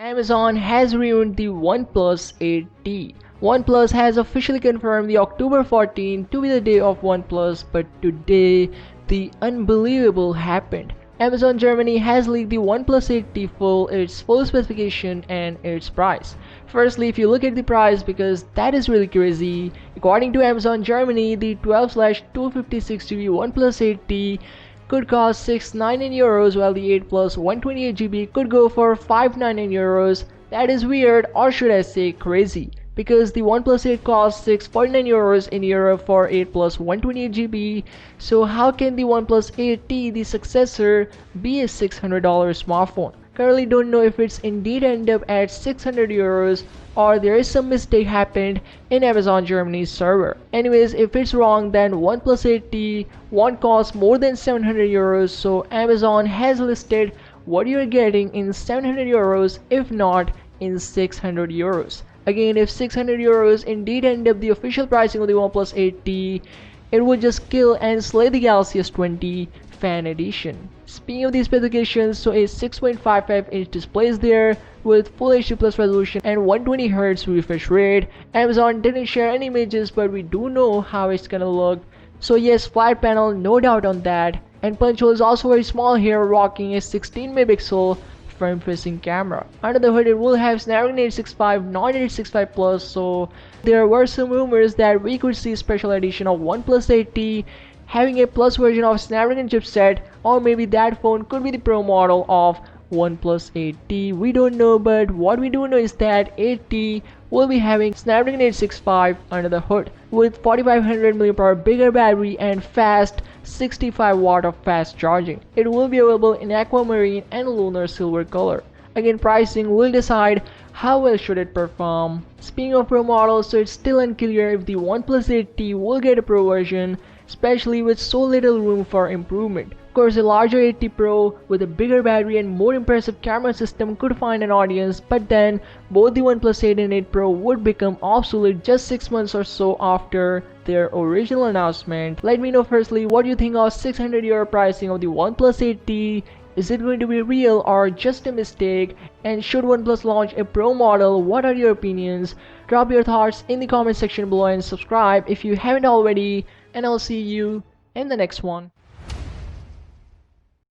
Amazon has ruined the OnePlus 8T. OnePlus has officially confirmed the October 14 to be the day of OnePlus, but today the unbelievable happened. Amazon Germany has leaked the OnePlus 8T its full specification and its price. Firstly, if you look at the price, because that is really crazy, according to Amazon Germany, the 12/256GB OnePlus 8T could cost 699 euros, while the 8 plus 128GB could go for 599 euros. That is weird, or should I say crazy, because the OnePlus 8 costs 649 euros in Europe for 8 plus 128GB. So how can the OnePlus 8T, the successor, be a $600 smartphone? Currently don't know if it's indeed end up at 600 euros or there is some mistake happened in Amazon Germany's server. Anyways, if it's wrong, then OnePlus 8T won't cost more than 700 euros. So Amazon has listed what you're getting in 700 euros, if not in 600 euros. Again, if 600 euros indeed end up the official pricing of the OnePlus 8T, it would just kill and slay the Galaxy S20 Fan Edition. Speaking of these specifications, so a 6.55-inch display is there with Full HD Plus resolution and 120Hz refresh rate. Amazon didn't share any images, but we do know how it's gonna look. So yes, flat panel, no doubt on that. And punch hole is also very small here, rocking a 16 megapixel front-facing camera. Under the hood, it will have Snapdragon 865, not 865 Plus. So there were some rumors that we could see special edition of OnePlus 8T having a Plus version of Snapdragon chipset, or maybe that phone could be the Pro model of OnePlus 8T. We don't know, but what we do know is that 8T will be having Snapdragon 865 under the hood with 4500 mAh bigger battery and fast 65 watt of fast charging. It will be available in aquamarine and lunar silver color. Again, pricing will decide how well should it perform. Speaking of Pro models, so it's still unclear if the OnePlus 8T will get a Pro version, especially with so little room for improvement. Of course, a larger 8T Pro with a bigger battery and more impressive camera system could find an audience, but then both the OnePlus 8 and 8 Pro would become obsolete just 6 months or so after their original announcement. Let me know firstly what you think of 600 euro pricing of the OnePlus 8T. Is it going to be real or just a mistake? And should OnePlus launch a Pro model? What are your opinions? Drop your thoughts in the comment section below and subscribe if you haven't already. And I'll see you in the next one.